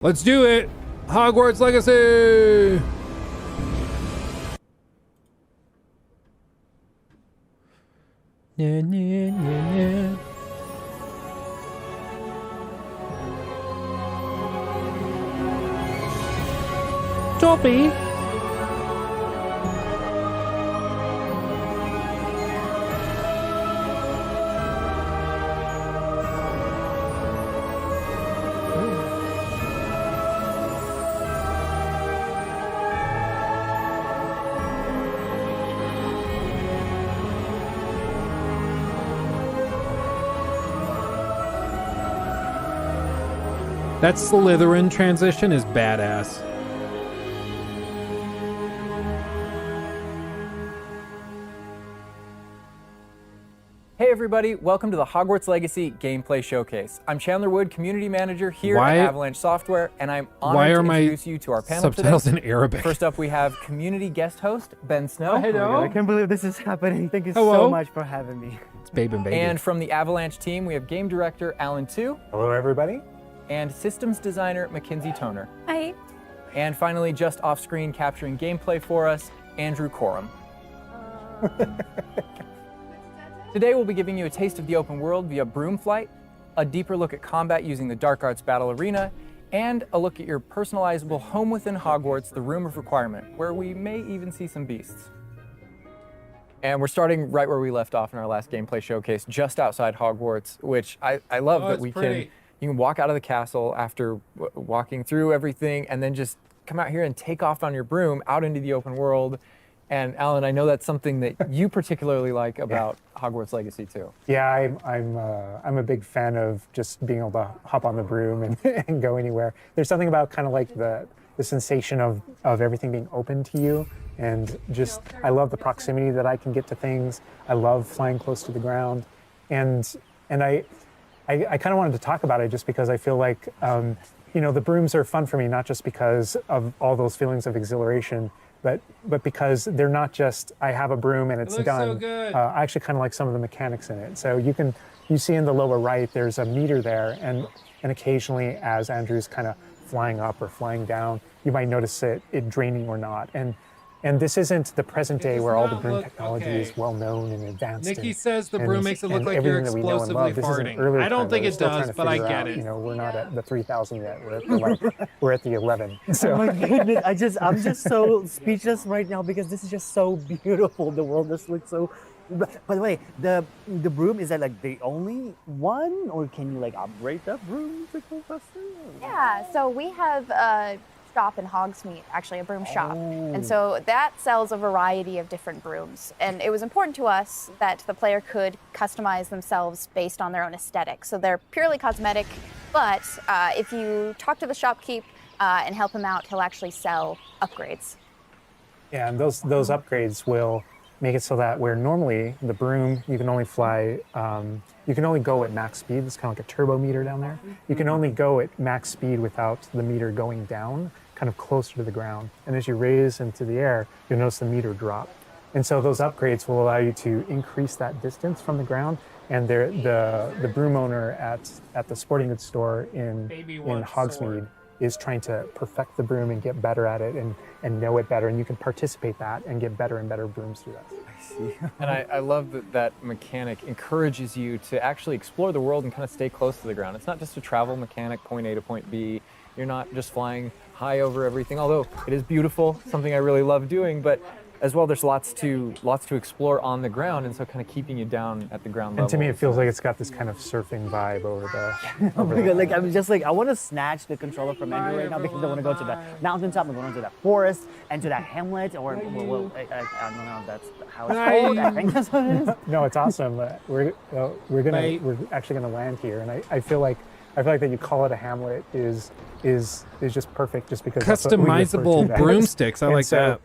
Let's do it! Hogwarts Legacy! Dobby! That Slytherin transition is badass. Hey everybody, welcome to the Hogwarts Legacy Gameplay Showcase. I'm Chandler Wood, Community Manager here at Avalanche Software, and I'm honored to introduce you to our panel subtitles today. in Arabic? First up, we have community guest host, Ben Snow. Hello. I can't believe this is happening. Thank you so much for having me. It's Babe and Baby. And from the Avalanche team, we have Game Director Alan Tu. Hello everybody. And Systems Designer Mackenzie Toner. Hi. And finally, just off screen capturing gameplay for us, Andrew Coram. Today we'll be giving you a taste of the open world via broom flight, a deeper look at combat using the Dark Arts Battle Arena, and a look at your personalizable home within Hogwarts, the Room of Requirement, where we may even see some beasts. And we're starting right where we left off in our last gameplay showcase, just outside Hogwarts, which I love that we you can walk out of the castle after walking through everything and then just come out here and take off on your broom out into the open world. And Alan, I know that's something that you particularly like about Hogwarts Legacy too. Yeah, I'm a big fan of just being able to hop on the broom and go anywhere. There's something about kind of like the sensation of everything being open to you, and just I love the proximity that I can get to things. I love flying close to the ground, and I kind of wanted to talk about it just because I feel like the brooms are fun for me, not just because of all those feelings of exhilaration, but because they're not just I have a broom and it's done. So good. I actually kind of like some of the mechanics in it. So you see in the lower right there's a meter there, and occasionally as Andrew's kind of flying up or flying down, you might notice it draining or not. And this isn't the present day where all the broom technology is well known and advanced. Nikki says the broom makes it look like you're explosively farting. I don't think it does, but I get it. We're not at the 3,000 yet. We're at the 11. So. Oh my goodness! I'm just so speechless right now because this is just so beautiful. The world just looks so. By the way, the broom, is that like the only one, or can you like upgrade that broom to go faster? Yeah, so we have a shop in Hogsmeade, actually a broom shop. And so that sells a variety of different brooms. And it was important to us that the player could customize themselves based on their own aesthetic. So they're purely cosmetic, but if you talk to the shopkeep and help him out, he'll actually sell upgrades. Yeah, and those upgrades will make it so that where normally the broom, you can only fly, you can only go at max speed. It's kind of like a turbo meter down there. You can only go at max speed without the meter going down, kind of closer to the ground. And as you raise into the air, you'll notice the meter drop. And so those upgrades will allow you to increase that distance from the ground. And the broom owner at the sporting goods store in Hogsmeade is trying to perfect the broom and get better at it and know it better. And you can participate that and get better and better brooms through that. I see. And I love that mechanic encourages you to actually explore the world and kind of stay close to the ground. It's not just a travel mechanic, point A to point B. You're not just flying high over everything, although it is beautiful, something I really love doing, but as well, there's lots to explore on the ground, and so kind of keeping you down at the ground level. And to me, it feels like it's got this kind of surfing vibe over the. Oh my god! Like I'm just like I want to snatch the controller from Andrew right now because I want to go to the mountaintop, I'm going to the forest, and to that hamlet, or I don't know if that's how it's called. I think that's what it is. No, it's awesome. We're actually gonna land here, and I feel like that you call it a hamlet is just perfect, just because customizable broomsticks. I like that.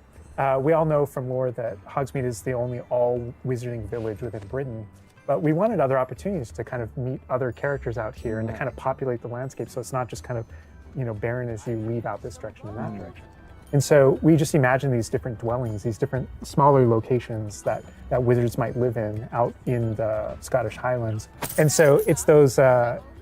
We all know from lore that Hogsmeade is the only all-wizarding village within Britain, but we wanted other opportunities to kind of meet other characters out here and to kind of populate the landscape, so it's not just kind of barren as you leave out this direction and that direction. And so we just imagine these different dwellings, these different smaller locations that wizards might live in out in the Scottish Highlands. And so it's those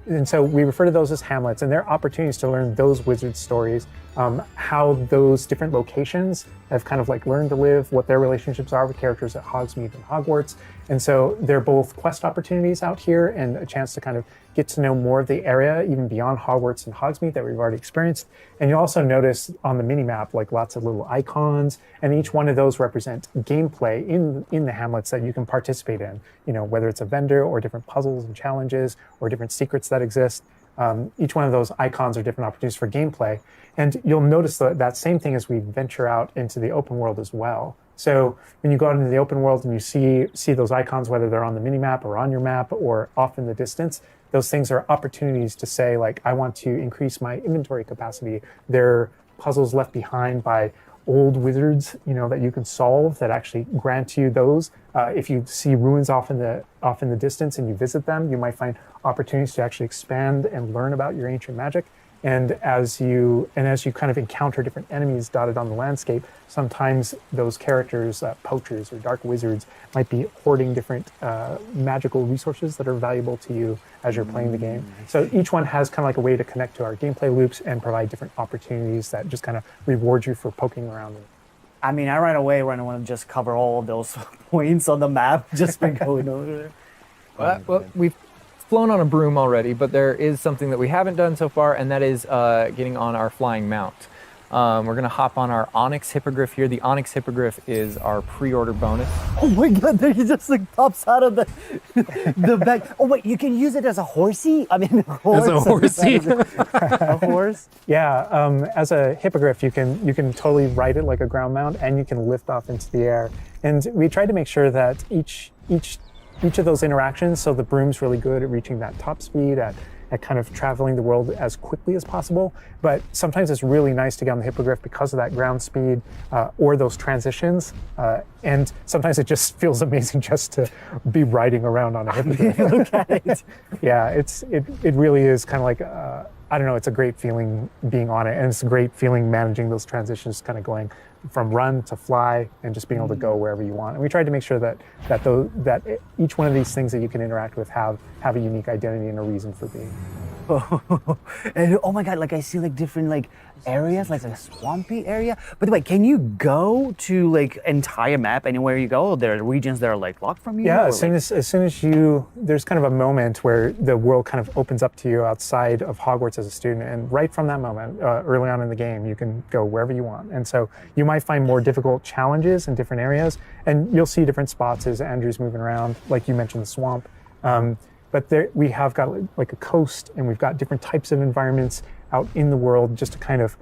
and so we refer to those as Hamlets, and they're opportunities to learn those wizard stories, how those different locations have kind of like learned to live, what their relationships are with characters at Hogsmeade and Hogwarts. And so they're both quest opportunities out here and a chance to kind of get to know more of the area, even beyond Hogwarts and Hogsmeade that we've already experienced. And you also notice on the mini-map, like lots of little icons, and each one of those represent gameplay in the Hamlets that you can participate in, whether it's a vendor or different puzzles and challenges or different secrets that exist. Each one of those icons are different opportunities for gameplay. And you'll notice that same thing as we venture out into the open world as well. So when you go out into the open world and you see those icons, whether they're on the mini-map or on your map or off in the distance, those things are opportunities to say, like, I want to increase my inventory capacity. They're puzzles left behind by old wizards, that you can solve that actually grant you those. If you see ruins off in the distance and you visit them, you might find opportunities to actually expand and learn about your ancient magic. And as you kind of encounter different enemies dotted on the landscape, sometimes those characters, poachers or dark wizards, might be hoarding different magical resources that are valuable to you as you're playing the game. So each one has kind of like a way to connect to our gameplay loops and provide different opportunities that just kind of reward you for poking around. I mean, I right away want to just cover all of those points on the map just by going over there. Well, we've flown on a broom already, but there is something that we haven't done so far, and that is getting on our flying mount. We're going to hop on our Onyx Hippogriff here. The Onyx Hippogriff is our pre-order bonus. Oh my god, there he just like pops out of the bag. Oh wait, you can use it as a horsey? I mean, As a horsey? A horse? Yeah, as a hippogriff, you can totally ride it like a ground mount, and you can lift off into the air. And we tried to make sure that each of those interactions, so the broom's really good at reaching that top speed, at kind of traveling the world as quickly as possible. But sometimes it's really nice to get on the hippogriff because of that ground speed or those transitions. And sometimes it just feels amazing just to be riding around on a hippogriff. Look at it. Yeah, it really is kind of like, I don't know, it's a great feeling being on it. And it's a great feeling managing those transitions, kind of going from run to fly and just being able to go wherever you want. And we tried to make sure that each one of these things that you can interact with have a unique identity and a reason for being. And oh my god, like I see like different like areas, like a swampy area. By the way, can you go to like entire map anywhere you go? Or there are regions that are like locked from you? Yeah, as soon as there's kind of a moment where the world kind of opens up to you outside of Hogwarts as a student, and right from that moment, early on in the game, you can go wherever you want. And so you might find more difficult challenges in different areas, and you'll see different spots as Andrew's moving around, like you mentioned, the swamp. But there, we have got like a coast, and we've got different types of environments out in the world just to kind of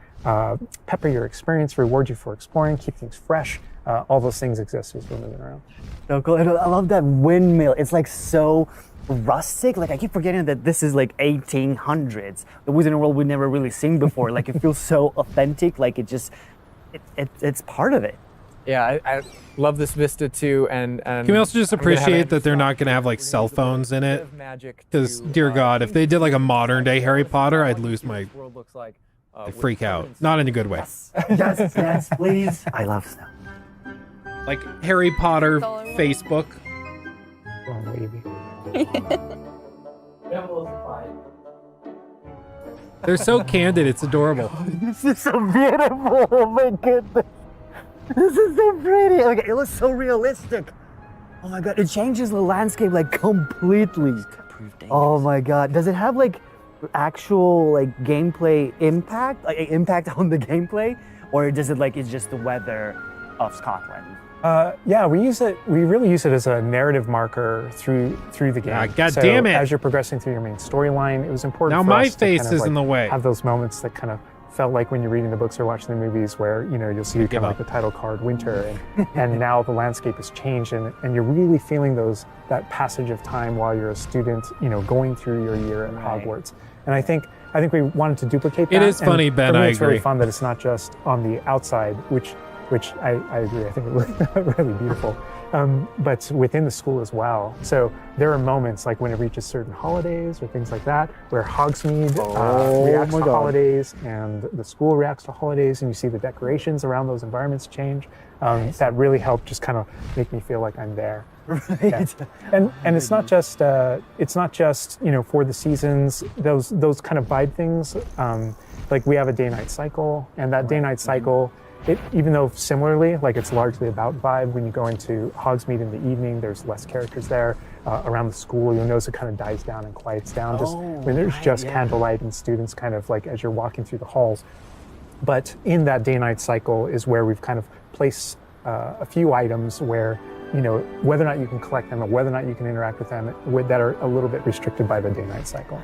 pepper your experience, reward you for exploring, keep things fresh. All those things exist as we're moving around. So cool. And I love that windmill. It's like so rustic. Like I keep forgetting that this is like 1800s. The Wizarding World we've never really seen before. Like it feels so authentic. Like it's part of it. Yeah, I love this vista too, and Can we also just appreciate that they're not going to have like cell phones in it? Because, dear God, if they did like a modern day Harry Potter, I'd lose my, I'd freak out. Not in a good way. Yes, please. I love snow. Like Harry Potter Facebook. Wrong wavy. They're so candid, it's adorable. This is so beautiful. Oh my goodness. This is so pretty. Okay, it looks so realistic. Oh my god, it changes the landscape like completely. Oh my god, does it have like actual like gameplay impact, like impact on the gameplay, or does it like it's just the weather of Scotland? Yeah, we really use it as a narrative marker through the game. Ah, God damn it! As you're progressing through your main storyline, it was important Now for my us to face kind of is like in the way. have those moments that kind of felt like when you're reading the books or watching the movies where, you'll see kind of like the title card, winter, and now the landscape has changed, and you're really feeling that passage of time while you're a student, going through your year at Hogwarts. And I think we wanted to duplicate that. It is funny, Ben, For me, I it's really agree. fun that it's not just on the outside, which which I agree. I think it looks really beautiful. But within the school as well. So there are moments like when it reaches certain holidays or things like that, where Hogsmeade reacts to holidays and the school reacts to holidays, and you see the decorations around those environments change. That really helped just kind of make me feel like I'm there. Right. Yeah. And it's not just for the seasons, those kind of vibe things. Like we have a day-night cycle, and that day-night cycle, even though similarly, like it's largely about vibe, when you go into Hogsmeade in the evening, there's less characters there. Around the school, you'll notice it kind of dies down and quiets down just when there's just candlelight and students kind of like as you're walking through the halls. But in that day-night cycle is where we've kind of placed a few items where, whether or not you can collect them or whether or not you can interact with them that are a little bit restricted by the day-night cycle.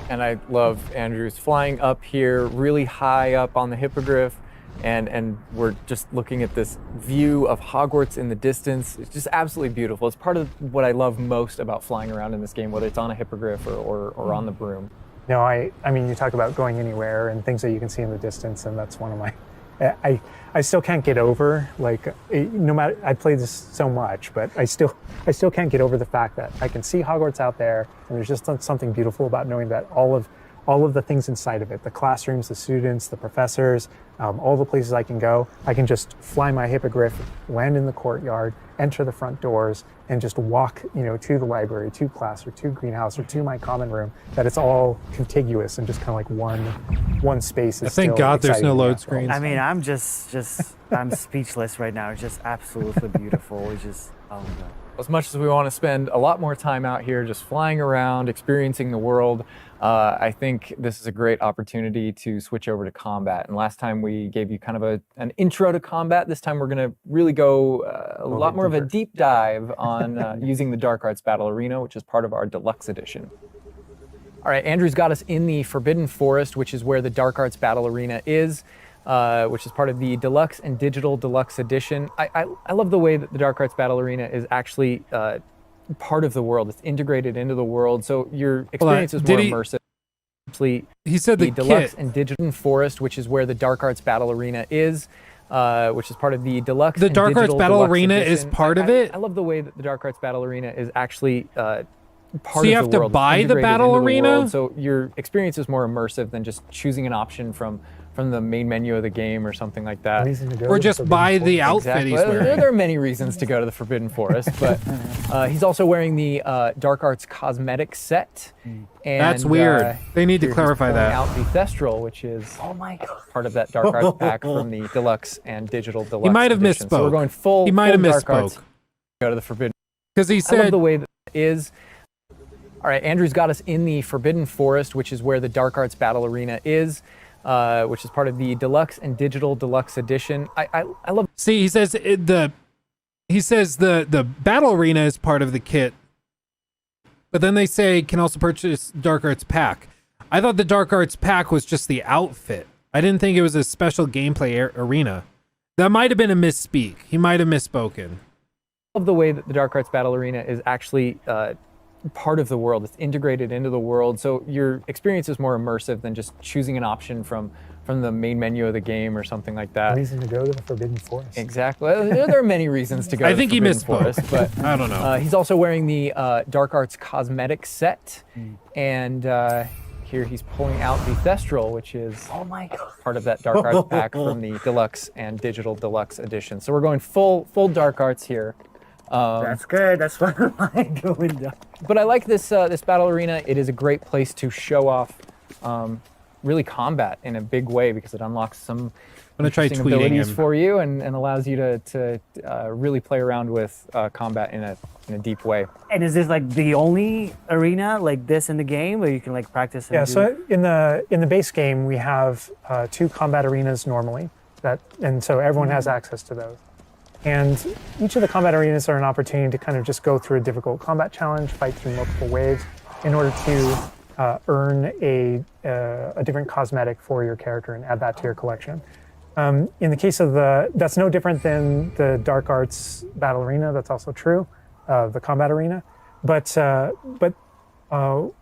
And I love Andrew's flying up here, really high up on the hippogriff. And we're just looking at this view of Hogwarts in the distance. It's just absolutely beautiful. It's part of what I love most about flying around in this game, whether it's on a hippogriff or on the broom. No, I mean, you talk about going anywhere and things that you can see in the distance, and that's one of my, I still can't get over, like, no matter, I played this so much, but I still can't get over the fact that I can see Hogwarts out there, and there's just something beautiful about knowing that all of the things inside of it, the classrooms, the students, the professors, all the places I can go, I can just fly my hippogriff, land in the courtyard, enter the front doors, and just walk, to the library, to class, or to greenhouse, or to my common room, that it's all contiguous and just kind of like one space. Thank God there's no load screens. I mean, I'm I'm speechless right now. It's just absolutely beautiful. It's just, oh my God. As much as we want to spend a lot more time out here just flying around, experiencing the world, I think this is a great opportunity to switch over to combat. And last time we gave you kind of an intro to combat. This time we're going to really go a lot more of a deep dive on using the Dark Arts Battle Arena, which is part of our deluxe edition. All right, Andrew's got us in the Forbidden Forest, which is where the Dark Arts Battle Arena is. Which is part of the Deluxe and Digital Deluxe Edition. I love the way that the Dark Arts Battle Arena is actually part of the world. It's integrated into the world, so your experience is more immersive. He said the Deluxe kit. and Digital Forest, which is where the Dark Arts Battle Arena is, which is part of the Deluxe The and Dark Arts Digital Battle Deluxe Arena Edition. is part of it? I love the way that the Dark Arts Battle Arena is actually part So you of have the to world. buy It's the integrated battle into the arena? world, so your experience is more immersive than just choosing an option from the main menu of the game or something like that. Or just buy the outfit he's wearing. There are many reasons to go to the Forbidden Forest, but he's also wearing the Dark Arts cosmetic set. And, That's weird. They need to here clarify he's that. pulling out the Thestral, which is Oh my God. part of that Dark Arts pack from the Deluxe and Digital Deluxe. He might have edition. misspoke. So we're going full. He might have full Dark Arts, misspoke. go to the Forbidden. Because he I love said the way that is. All right, Andrew's got us in the Forbidden Forest, which is where the Dark Arts Battle Arena is. Which is part of the Deluxe and Digital Deluxe Edition. I love. See, he says the battle arena is part of the kit, but then they say can also purchase Dark Arts pack. I thought the Dark Arts pack was just the outfit. I didn't think it was a special gameplay arena. That might have been a misspeak. He might have misspoken. I love the way that the Dark Arts Battle Arena is actually part of the world. It's integrated into the world, so your experience is more immersive than just choosing an option from the main menu of the game or something like that. Reason to go to the Forbidden Forest. Exactly. There are many reasons to go. I to think the he Forbidden misspoke. Forest, but I don't know. he's also wearing the Dark Arts cosmetic set, and here he's pulling out the Thestral, which is Oh my God. part of that Dark Arts pack from the Deluxe and Digital Deluxe Edition. So we're going full Dark Arts here. That's good. That's what I like going down. But I like this this battle arena. It is a great place to show off really combat in a big way because it unlocks some I'm gonna try interesting tweeting abilities him. for you and allows you to really play around with combat in a deep way. And is this like the only arena like this in the game where you can like practice? And Yeah, do- so in the base game we have 2 combat arenas normally, and so everyone has access to those. And each of the combat arenas are an opportunity to kind of just go through a difficult combat challenge, fight through multiple waves, in order to earn a different cosmetic for your character and add that to your collection. In the case of that's no different than the Dark Arts Battle Arena. That's also true, the combat arena. But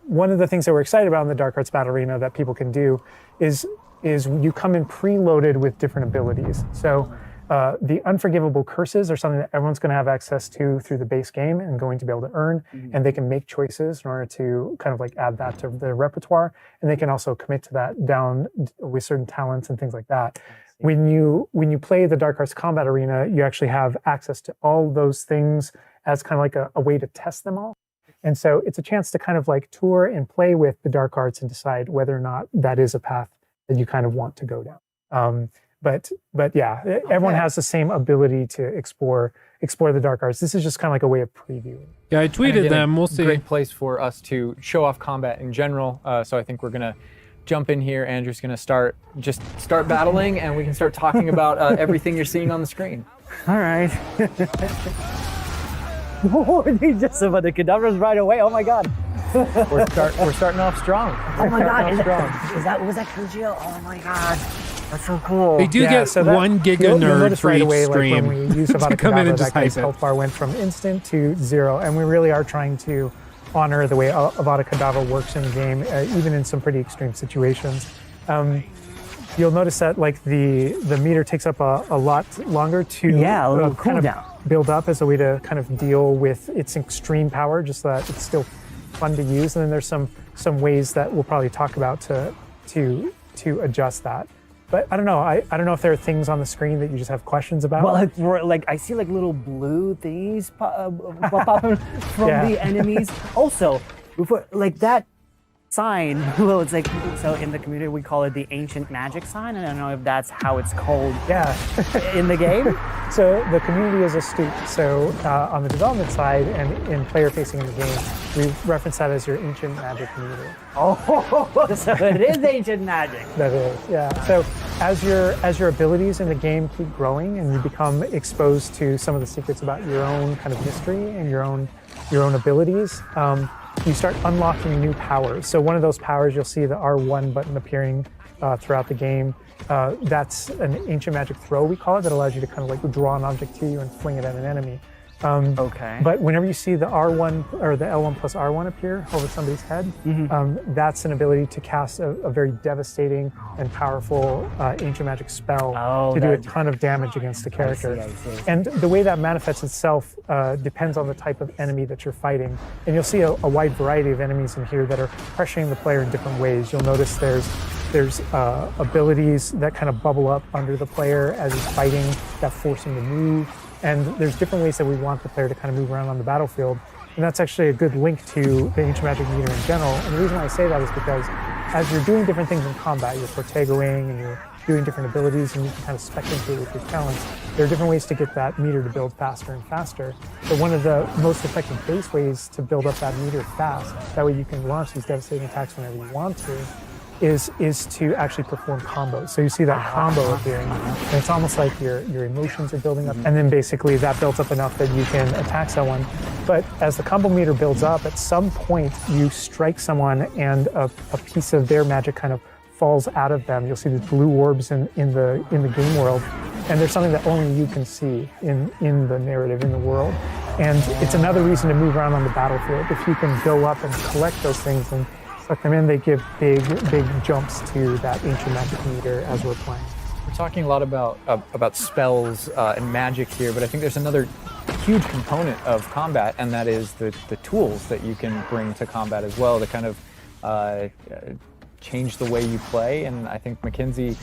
one of the things that we're excited about in the Dark Arts Battle Arena that people can do is you come in preloaded with different abilities. So the unforgivable curses are something that everyone's going to have access to through the base game and going to be able to earn, and they can make choices in order to kind of like add that to their repertoire, and they can also commit to that down with certain talents and things like that. When you play the Dark Arts Combat Arena, you actually have access to all those things as kind of like a way to test them all. And so it's a chance to kind of like tour and play with the dark arts and decide whether or not that is a path that you kind of want to go down. But yeah, everyone has the same ability to explore the dark arts. This is just kind of like a way of previewing. Yeah, I tweeted them. We'll see. Great place for us to show off combat in general. So I think we're gonna jump in here. Andrew's gonna start battling, and we can start talking about everything you're seeing on the screen. All right. Oh, they just about the cadavers right away. Oh my God. We're starting off strong. Oh my God. Was that Kujio? Oh my God. That's so cool. They do get so that, 1 giga you'll nerd notice for right each away, stream. Like when we use Avada come in and Kedavra, just that guy's hype it. health bar went from instant to 0, and we really are trying to honor the way Avada Kedavra works in the game, even in some pretty extreme situations. You'll notice that like the meter takes up a lot longer to a little kind of cooldown. build up as a way to kind of deal with its extreme power, just so that it's still fun to use. And then there's some ways that we'll probably talk about to adjust that. But I don't know. I don't know if there are things on the screen that you just have questions about. Well, like I see like little blue things popping from the enemies. Also, before like that sign, well, it's like, so in the community we call it the ancient magic sign. I don't know if that's how it's called in the game. So the community is astute. So on the development side and in player facing in the game, we reference that as your ancient magic meter. Oh, so it is ancient magic. That is, yeah. So as your abilities in the game keep growing and you become exposed to some of the secrets about your own kind of mystery and your own abilities, you start unlocking new powers. So one of those powers, you'll see the R1 button appearing throughout the game. That's an ancient magic throw, we call it, that allows you to kind of like draw an object to you and fling it at an enemy. Okay. But whenever you see the R1 or the L1 plus R1 appear over somebody's head, that's an ability to cast a very devastating and powerful ancient magic spell to do a ton of damage against the character. I see. And the way that manifests itself depends on the type of enemy that you're fighting. And you'll see a wide variety of enemies in here that are pressuring the player in different ways. You'll notice there's abilities that kind of bubble up under the player as he's fighting that force him to move. And there's different ways that we want the player to kind of move around on the battlefield. And that's actually a good link to the ancient magic meter in general. And the reason why I say that is because as you're doing different things in combat, you're Portegoing and you're doing different abilities and you can kind of spectate with your talents, there are different ways to get that meter to build faster and faster. But one of the most effective base ways to build up that meter fast, that way you can launch these devastating attacks whenever you want to, is to actually perform combos. So you see that combo appearing, and it's almost like your emotions are building up, and then basically that builds up enough that you can attack someone. But as the combo meter builds up, at some point you strike someone and a piece of their magic kind of falls out of them. You'll see these blue orbs in the game world, and there's something that only you can see in the narrative, in the world. And it's another reason to move around on the battlefield. If you can go up and collect those things and suck them in, they give big jumps to that ancient magic meter as we're playing. We're talking a lot about spells and magic here, but I think there's another huge component of combat, and that is the tools that you can bring to combat as well to kind of change the way you play. And I think Mackenzie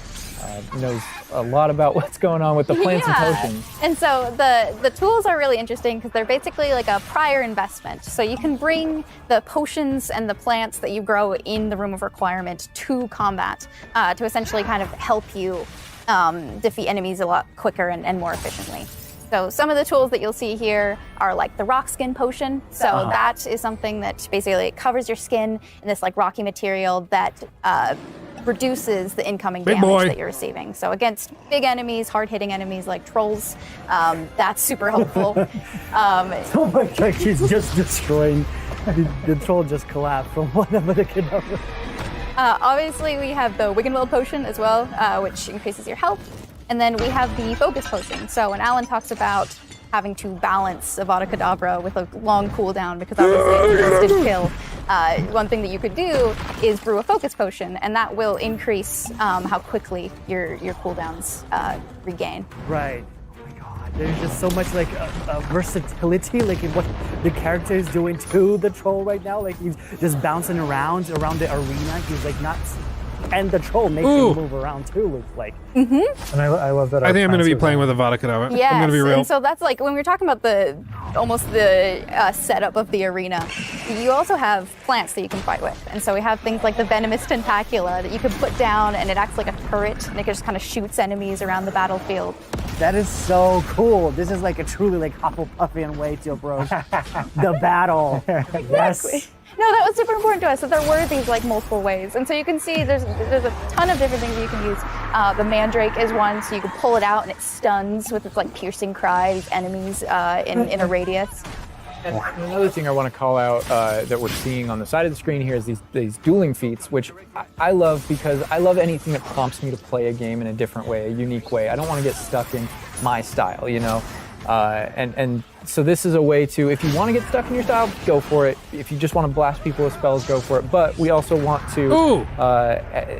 knows a lot about what's going on with the plants and potions. And so the tools are really interesting because they're basically like a prior investment. So you can bring the potions and the plants that you grow in the Room of Requirement to combat to essentially kind of help you defeat enemies a lot quicker and more efficiently. So some of the tools that you'll see here are like the rock skin potion. So that is something that basically covers your skin in this like rocky material that reduces the incoming damage that you're receiving. So against big enemies, hard-hitting enemies like trolls, that's super helpful. Oh my God, he's just destroying. The troll just collapsed from one of the cadavers. Obviously, we have the Wig and Will potion as well, which increases your health. And then we have the focus potion. So when Alan talks about having to balance Avada Kedavra with a long cooldown because obviously it's an instant kill, one thing that you could do is brew a focus potion, and that will increase how quickly your cooldowns regain. Right. There's just so much like versatility, like in what the character is doing to the troll right now. Like he's just bouncing around the arena. He's like nuts, and the troll makes him move around too. It's like, And I love that. I think I'm going to be playing with a Vada Kedavra. Yes, I'm going to be real. and so that's like when we were talking about the setup of the arena. You also have plants that you can fight with, and so we have things like the venomous tentacula that you can put down, and it acts like a turret, and it just kind of shoots enemies around the battlefield. that is so cool. This is like a truly like Hufflepuffian way to approach the battle. Yes. No, that was super important to us, that there were these like multiple ways. And so you can see there's a ton of different things that you can use. The mandrake is one, so you can pull it out and it stuns with its like piercing cry these enemies in a radius. And another thing I want to call out that we're seeing on the side of the screen here is these dueling feats, which I love because I love anything that prompts me to play a game in a different way, a unique way. I don't want to get stuck in my style, you know? And so this is a way to, if you want to get stuck in your style, go for it. If you just want to blast people with spells, go for it. But we also want to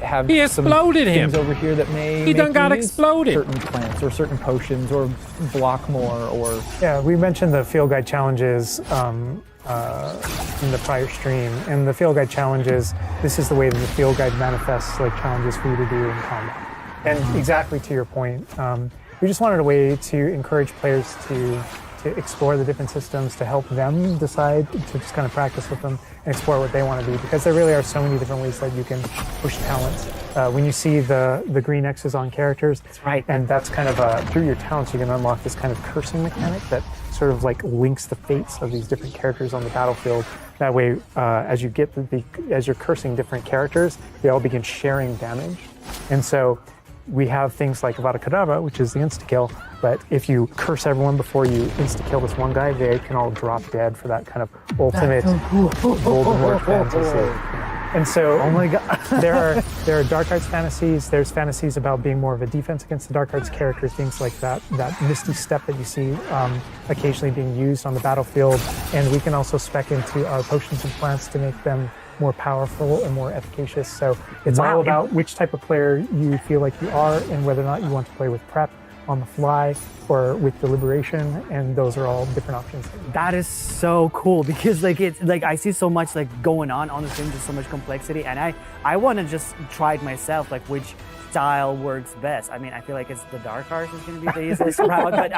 have He some exploded him. things over here that may He done make got you use exploded. certain plants or certain potions or block more or... Yeah, we mentioned the field guide challenges in the prior stream, and the field guide challenges, this is the way that the field guide manifests like challenges for you to do in combat. And exactly to your point, we just wanted a way to encourage players to explore the different systems, to help them decide, to just kind of practice with them and explore what they want to do, because there really are so many different ways that you can push talents. When you see the green X's on characters, That's right. and that's kind of through your talents you can unlock this kind of cursing mechanic that sort of like links the fates of these different characters on the battlefield. That way, as you get as you're cursing different characters, they all begin sharing damage, and so we have things like Vada Kedavra, which is the insta-kill, but if you curse everyone before you insta-kill this one guy, they can all drop dead for that kind of ultimate Voldemort fantasy. And so, Oh my god. there are dark arts fantasies. There's fantasies about being more of a defense against the dark arts characters, things like that misty step that you see occasionally being used on the battlefield. And we can also spec into our potions and plants to make them more powerful and more efficacious. So it's all about which type of player you feel like you are and whether or not you want to play with prep on the fly or with deliberation, and those are all different options. That is so cool because like it's like I see so much like going on the screen, just so much complexity, and I want to just try it myself, like which style works best. I mean, I feel like it's the dark arts is going to be the easiest route, but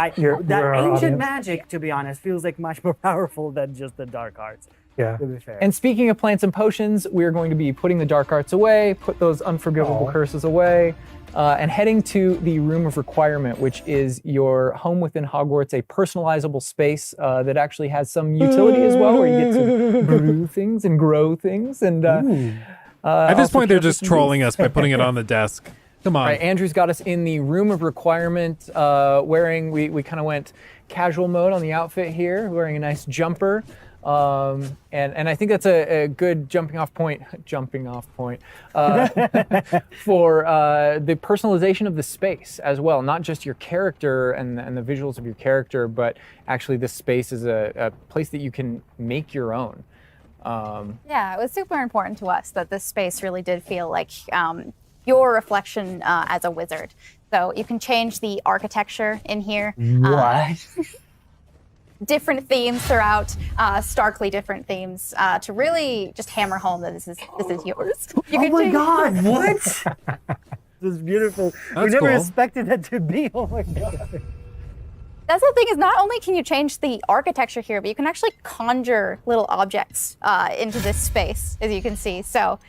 that our ancient audience. magic, to be honest, feels like much more powerful than just the dark arts. Yeah. To be fair. And speaking of plants and potions, we're going to be putting the dark arts away, put those unforgivable curses away, and heading to the Room of Requirement, which is your home within Hogwarts, a personalizable space that actually has some utility as well, where you get to brew things and grow things. And At this point, they're just trolling us by putting it on the desk. Come on. All right, Andrew's got us in the Room of Requirement, we kind of went casual mode on the outfit here, wearing a nice jumper. And I think that's a good jumping off point for the personalization of the space as well. Not just your character and the visuals of your character, but actually this space is a place that you can make your own. Yeah, it was super important to us that this space really did feel like your reflection as a wizard. So you can change the architecture in here. What? Different themes throughout, starkly different themes, to really just hammer home that this is yours. You Oh can my change- god, what? This is beautiful. We That's never cool. expected that to be. Oh my god. That's the thing, is not only can you change the architecture here, but you can actually conjure little objects into this space, as you can see. So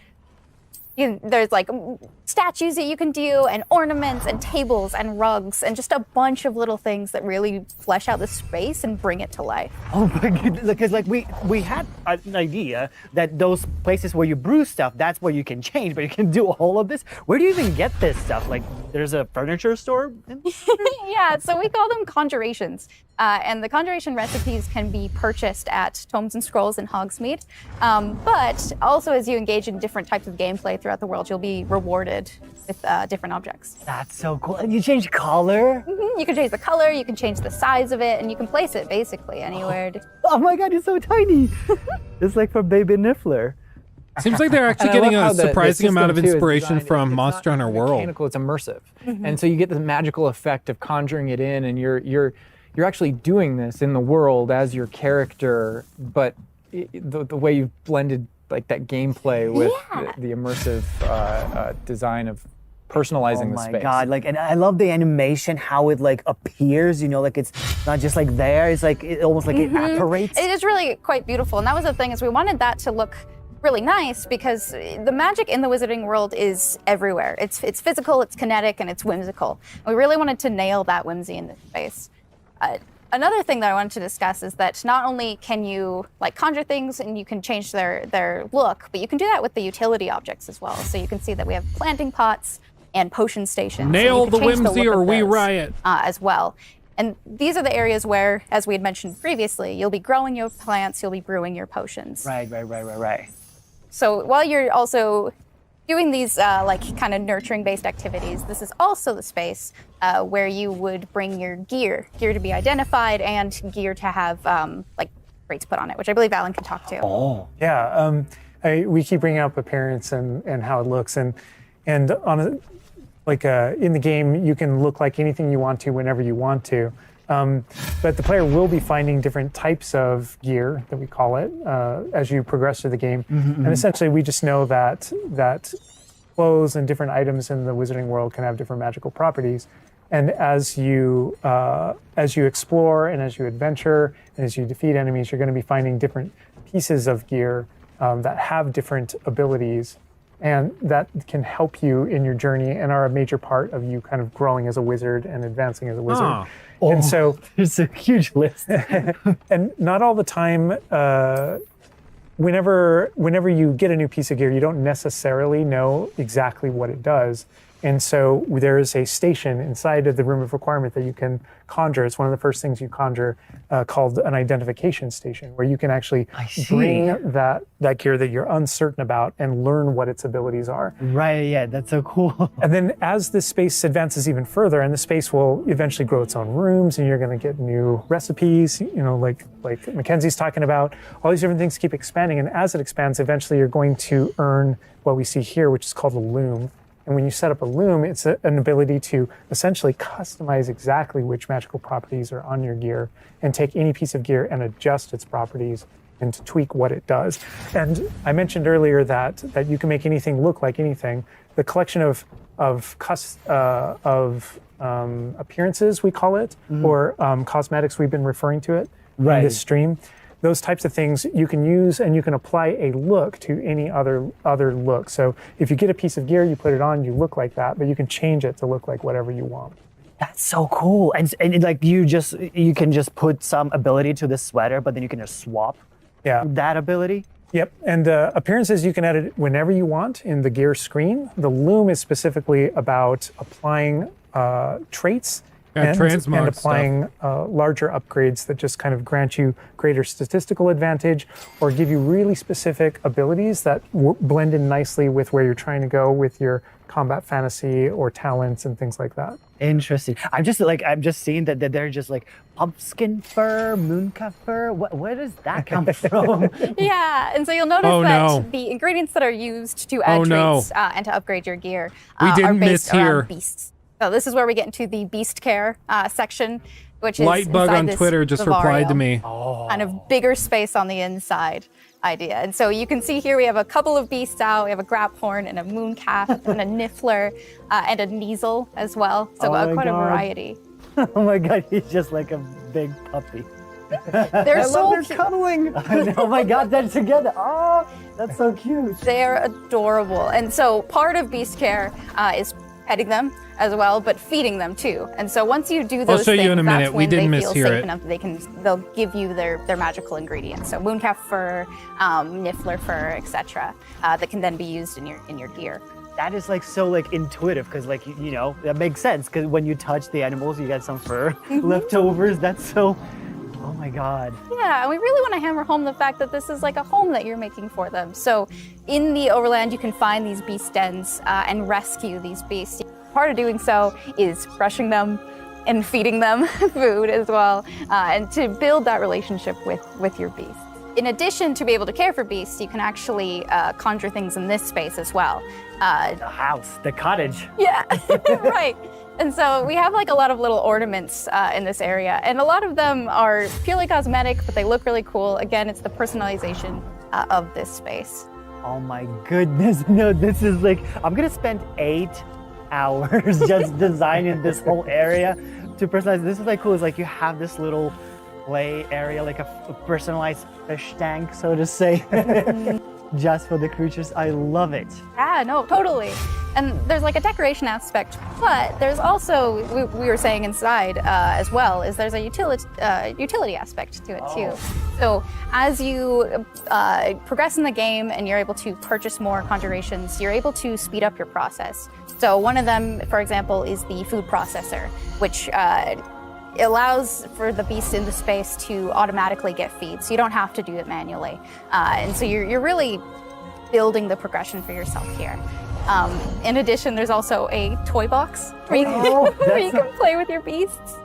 there's like statues that you can do, and ornaments and tables and rugs and just a bunch of little things that really flesh out the space and bring it to life. Oh my goodness, because like we had an idea that those places where you brew stuff, that's where you can change, but you can do all of this. Where do you even get this stuff? Like there's a furniture store? Yeah, so we call them conjurations. And the conjuration recipes can be purchased at Tomes and Scrolls in Hogsmeade. But also as you engage in different types of gameplay throughout the world, you'll be rewarded with different objects. That's so cool. And you change color? You can change the color, you can change the size of it, and you can place it basically anywhere. Oh my god, it's so tiny. It's like from Baby Niffler. Seems like they're actually And I getting love a how the surprising amount of system, too, is inspiration designed- from it's Monster not Hunter World. Mechanical, it's immersive, and so you get the magical effect of conjuring it in, and you're you're actually doing this in the world as your character, but the way you've blended like that gameplay with the immersive design of personalizing the space. Oh my god, like, and I love the animation, how it like appears, you know, like it's not just like there, it's like it almost like it apparates. It is really quite beautiful, and that was the thing, is we wanted that to look really nice because the magic in the wizarding world is everywhere. It's physical, it's kinetic, and it's whimsical. We really wanted to nail that whimsy in this space. Another thing that I wanted to discuss is that not only can you like conjure things and you can change their look, but you can do that with the utility objects as well. So you can see that we have planting pots and potion stations. Nail you the can change whimsy look or of we those, riot. as well. And these are the areas where, as we had mentioned previously, you'll be growing your plants, you'll be brewing your potions. Right. So while you're also doing these like kind of nurturing based activities, this is also the space where you would bring your gear to be identified and gear to have like rates put on it, which I believe Alan can talk to. Oh. Yeah, we keep bringing up appearance and how it looks, and on a, like in the game you can look like anything you want to whenever you want to. But the player will be finding different types of gear, that we call it, as you progress through the game. And essentially, we just know that clothes and different items in the wizarding world can have different magical properties. And as you explore and as you adventure and as you defeat enemies, you're going to be finding different pieces of gear that have different abilities, and that can help you in your journey and are a major part of you kind of growing as a wizard and advancing as a wizard. And so there's a huge list. And not all the time, whenever you get a new piece of gear, you don't necessarily know exactly what it does. And so there is a station inside of the Room of Requirement that you can conjure. It's one of the first things you conjure, called an identification station, where you can actually bring that gear that you're uncertain about and learn what its abilities are. Right, yeah, that's so cool. And then as the space advances even further, and the space will eventually grow its own rooms, and you're going to get new recipes, you know, like Mackenzie's talking about, all these different things keep expanding. And as it expands, eventually you're going to earn what we see here, which is called a loom. And when you set up a loom, it's an ability to essentially customize exactly which magical properties are on your gear and take any piece of gear and adjust its properties and to tweak what it does. And I mentioned earlier that you can make anything look like anything. The collection of appearances, we call it, or cosmetics, we've been referring to it in this stream. Those types of things you can use, and you can apply a look to any other look. So if you get a piece of gear, you put it on, you look like that, but you can change it to look like whatever you want. That's so cool. And like you can just put some ability to this sweater, but then you can just swap that ability. Yep, and appearances you can edit whenever you want in the gear screen. The loom is specifically about applying traits and applying larger upgrades that just kind of grant you greater statistical advantage or give you really specific abilities that blend in nicely with where you're trying to go with your combat fantasy or talents and things like that. Interesting. I'm just seeing that they're just like pumpkin fur, mooncalf fur. Where does that come from? Yeah, and so you'll notice that the ingredients that are used to add traits and to upgrade your gear are based around beasts. So this is where we get into the beast care section, which is Lightbug on Twitter just replied to me. Kind of bigger space on the inside idea. And so you can see here we have a couple of beasts out. We have a graphorn and a mooncalf and a niffler and a kneasel as well. So quite a variety. Oh my god, he's just like a big puppy. They're so cute. Cuddling. Oh my god, they're together. Oh, that's so cute. They're adorable. And so part of beast care is petting them as well, but feeding them too. And so once you do those things, you in a minute. that's when they feel mishear safe it. enough that they'll give you their magical ingredients. So mooncalf fur, niffler fur, etc. That can then be used in your gear. That is like so like intuitive because like you know that makes sense because when you touch the animals you get some fur leftovers. That's so. Oh my god. Yeah, and we really want to hammer home the fact that this is like a home that you're making for them. So in the overland, you can find these beast dens and rescue these beasts. Part of doing so is brushing them and feeding them food as well, and to build that relationship with your beasts. in addition to be able to care for beasts, you can actually conjure things in this space as well. The house, the cottage. Yeah, right. And so we have like a lot of little ornaments in this area, and a lot of them are purely cosmetic, but they look really cool. Again, it's the personalization of this space. Oh my goodness, no, this is like, I'm gonna spend 8 hours just designing this whole area to personalize. This is like cool, it's like you have this little play area, like a personalized fish tank, so to say, just for the creatures. I love it. Yeah, no, totally. And there's like a decoration aspect, but there's also, we were saying inside as well, is there's a utility aspect to it too. So as you progress in the game and you're able to purchase more conjurations, you're able to speed up your process. So one of them, for example, is the food processor, which allows for the beast in the space to automatically get feed, so you don't have to do it manually. And so you're really building the progression for yourself here. In addition, there's also a toy box where you can play with your beasts.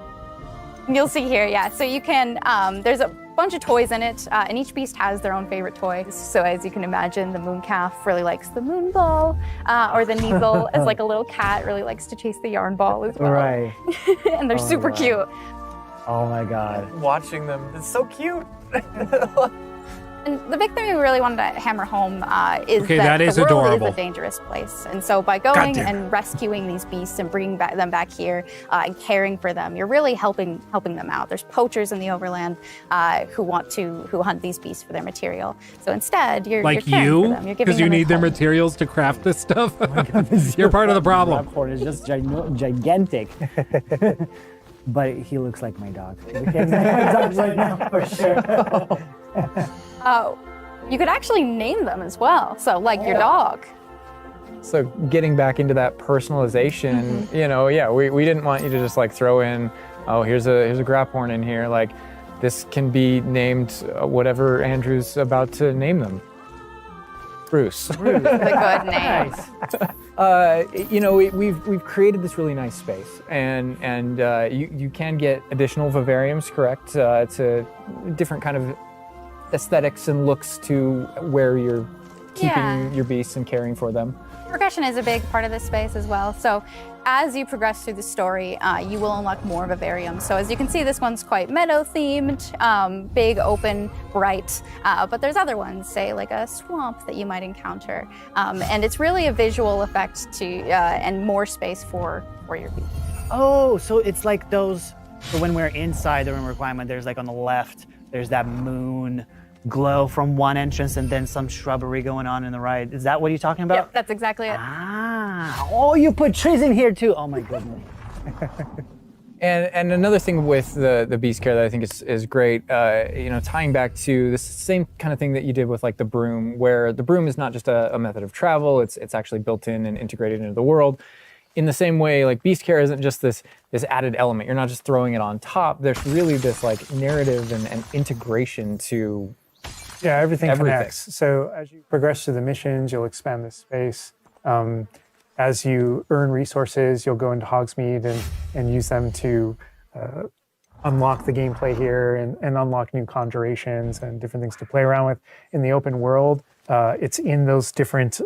You'll see here, yeah. So you can, there's a bunch of toys in it, and each beast has their own favorite toy. So as you can imagine, the moon calf really likes the moon ball, or the Neasel, as like a little cat, really likes to chase the yarn ball as well. Right. And they're super cute. Oh my God. Watching them, it's so cute. And the big thing we really wanted to hammer home is Okay, that that is the world adorable. is a dangerous place. And so by going and rescuing these beasts and bringing them back here and caring for them, you're really helping them out. There's poachers in the overland who hunt these beasts for their material. So instead, you're Like caring for you? them. You're giving Because you them a need their home. materials to craft this stuff? You're part of the problem. Raptor is just gigantic. But he looks like my dog. We can't say my dog's right now for sure. You could actually name them as well. So like your dog. So getting back into that personalization, you know, yeah, we didn't want you to just like throw in, oh, here's a Graphorn in here. Like this can be named whatever Andrew's about to name them. Bruce. It's a good name. Nice. You know, we've created this really nice space, and you can get additional vivariums, correct? To different kind of aesthetics and looks to where you're keeping your beasts and caring for them. Progression is a big part of this space as well. So as you progress through the story, you will unlock more vivariums. So as you can see, this one's quite meadow themed, big, open, bright, but there's other ones, say like a swamp that you might encounter. And it's really a visual effect to and more space for your beasts. Oh, so it's like those, so when we're inside the room requirement, there's like on the left, there's that moon glow from one entrance and then some shrubbery going on the right. Is that what you're talking about? Yep, that's exactly it. Ah, oh, you put trees in here too. Oh my goodness. And another thing with the beast care that I think is great, you know, tying back to this same kind of thing that you did with like the broom, where the broom is not just a method of travel, it's actually built in and integrated into the world. In the same way, like beast care isn't just this added element. You're not just throwing it on top. There's really this like narrative and integration to Yeah, everything Everything. connects. So as you progress through the missions, you'll expand this space. As you earn resources, you'll go into Hogsmeade and use them to unlock the gameplay here and unlock new conjurations and different things to play around with. In the open world, it's in those different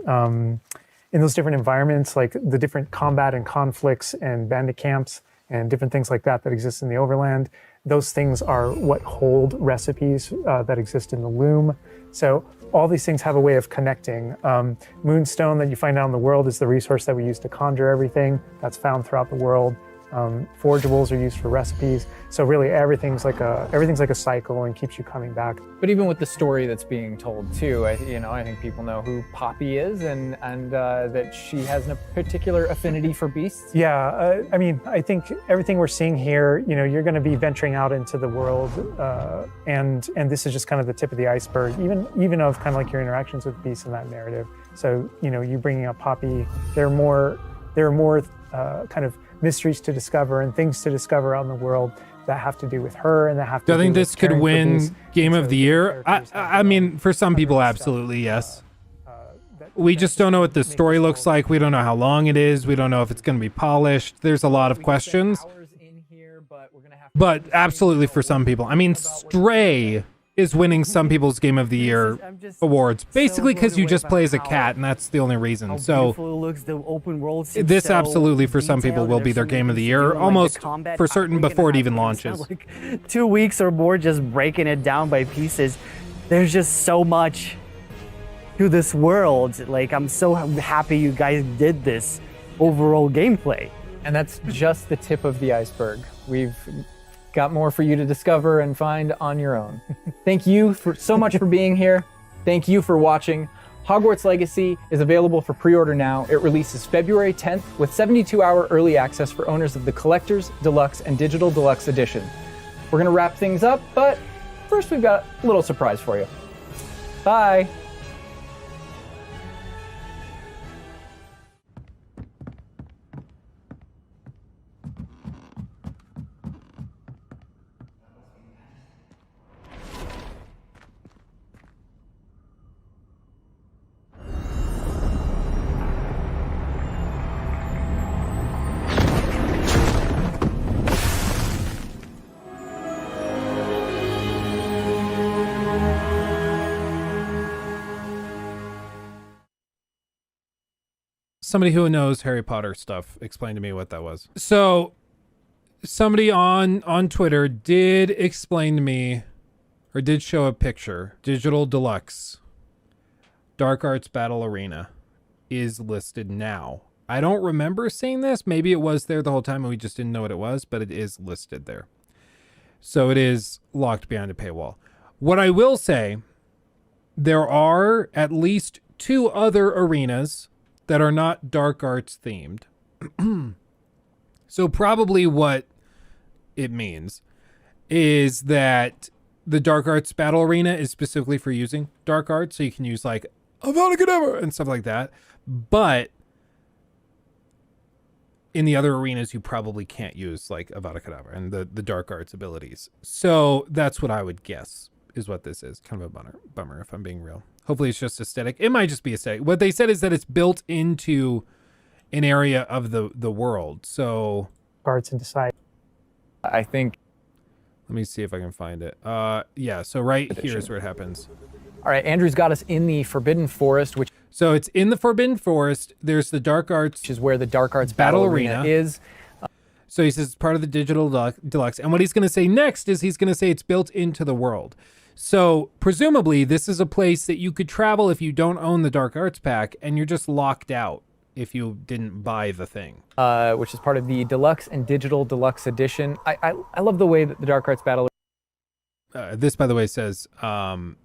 environments, like the different combat and conflicts and bandit camps and different things like that exist in the overland. Those things are what hold recipes that exist in the loom. So all these things have a way of connecting. Moonstone that you find out in the world is the resource that we use to conjure everything that's found throughout the world. Forageables are used for recipes. So really everything's like a cycle and keeps you coming back. But even with the story that's being told too, I think people know who Poppy is and that she has a particular affinity for beasts. Yeah, I mean, I think everything we're seeing here, you know, you're going to be venturing out into the world, and this is just kind of the tip of the iceberg, even of kind of like your interactions with beasts in that narrative. So, you know, you bringing up Poppy, there are more kind of mysteries to discover and things to discover out in the world that have to do with her and that have to Do I do think with this could caring for win these. Game So of the the Year? characters have I mean, for some people, absolutely, yes. We just don't know what the story looks like. We don't know how long it is. We don't know if it's going to be polished. There's a lot of questions. But absolutely for some people. I mean, Stray is winning some people's Game of the Year I'm just awards, so basically because blown you away just by play as a how- cat, and that's the only reason. How So beautiful it looks, the open world seems this so absolutely for some people detailed. will be There's their so many Game of the things to Year, do, and, like, the almost combat, for certain we're gonna before it have even to spend, launches. like 2 weeks or more just breaking it down by pieces. There's just so much to this world. Like, I'm so happy you guys did this overall gameplay. And that's just the tip of the iceberg. We've got more for you to discover and find on your own. Thank you so much for being here. Thank you for watching. Hogwarts Legacy is available for pre-order now. It releases February 10th with 72-hour early access for owners of the Collector's, Deluxe, and Digital Deluxe Edition. We're gonna wrap things up, but first we've got a little surprise for you. Bye. Somebody who knows Harry Potter stuff explain to me what that was. So somebody on Twitter did explain to me, or did show a picture. Digital Deluxe Dark Arts Battle Arena is listed now. I don't remember seeing this. Maybe it was there the whole time and we just didn't know what it was, but it is listed there. So it is locked behind a paywall. What I will say, there are at least 2 other arenas that are not Dark Arts themed. So probably what it means is that the Dark Arts Battle Arena is specifically for using Dark Arts, so you can use like Avada Kedavra and stuff like that. But in the other arenas, you probably can't use like Avada Kedavra and the Dark Arts abilities. So that's what I would guess is what this is. Kind of a bummer if I'm being real. Hopefully it's just aesthetic. It might just be aesthetic. What they said is that it's built into an area of the world. So Parts and decide. I think. let me see if I can find it. Yeah, so right here is where it happens. All right, Andrew's got us in the Forbidden Forest, which So it's in the Forbidden Forest. There's the Dark Arts. is where the Dark Arts Battle Arena is. So he says it's part of the Digital Deluxe. And what he's going to say next is he's going to say it's built into the world. So presumably this is a place that you could travel if you don't own the Dark Arts pack, and you're just locked out if you didn't buy the thing. Which is part of the Deluxe and Digital Deluxe Edition. I love the way that the Dark Arts Battle This, by the way, says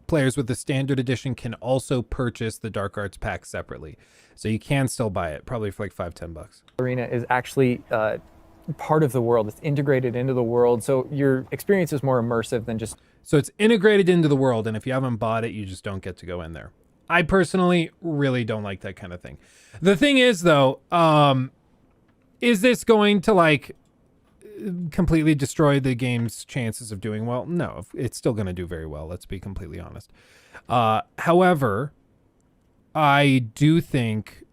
players with the standard edition can also purchase the Dark Arts pack separately. So you can still buy it, probably for like $5-10. Arena is actually part of the world. It's integrated into the world, so your experience is more immersive than just. So it's integrated into the world, and if you haven't bought it, you just don't get to go in there. I personally really don't like that kind of thing. The thing is, though, is this going to like completely destroy the game's chances of doing well? No, it's still going to do very well. Let's be completely honest. However, I do think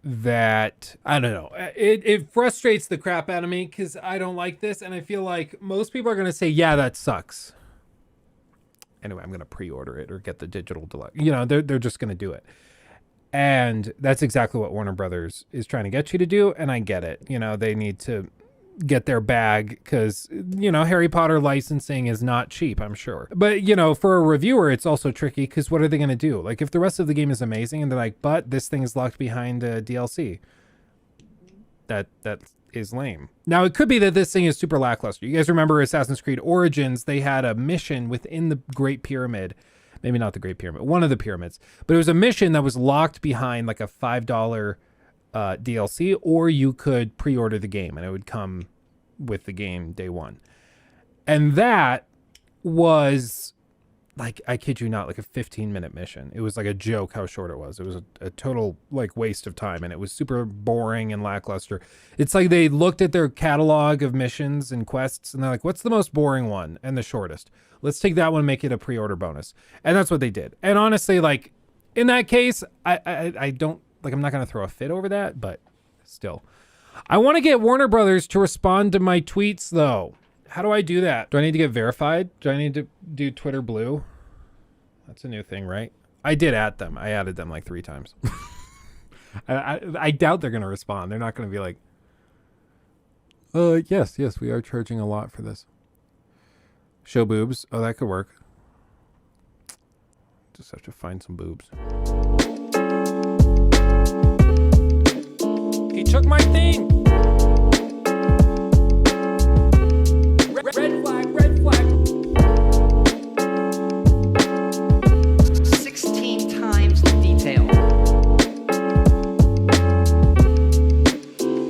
that, I don't know, it frustrates the crap out of me because I don't like this, and I feel like most people are going to say, yeah, that sucks. Anyway, I'm going to pre-order it or get the Digital Deluxe. You know, they're just going to do it. And that's exactly what Warner Brothers is trying to get you to do, and I get it. You know, they need to get their bag because, you know, Harry Potter licensing is not cheap, I'm sure. But, you know, for a reviewer, it's also tricky because what are they going to do? Like, if the rest of the game is amazing and they're like, but this thing is locked behind DLC, that is lame. Now, it could be that this thing is super lackluster. You guys remember Assassin's Creed Origins? They had a mission within the Great Pyramid. Maybe not the Great Pyramid, one of the pyramids. But it was a mission that was locked behind like a $5 DLC, or you could pre-order the game and it would come with the game day one. And that was like, I kid you not, like a 15-minute mission. It was like a joke how short it was. It was a total like waste of time, and it was super boring and lackluster. It's like they looked at their catalog of missions and quests and they're like, what's the most boring one and the shortest? Let's take that one and make it a pre-order bonus. And that's what they did. And honestly, like in that case, I don't, like, I'm not going to throw a fit over that, but still. I want to get Warner Brothers to respond to my tweets, though. How do I do that? Do I need to get verified? Do I need to do Twitter Blue? That's a new thing, right? I did add them. I added them like 3 times. I doubt they're going to respond. They're not going to be like, yes, we are charging a lot for this. Show boobs. Oh, that could work. Just have to find some boobs. He took my thing.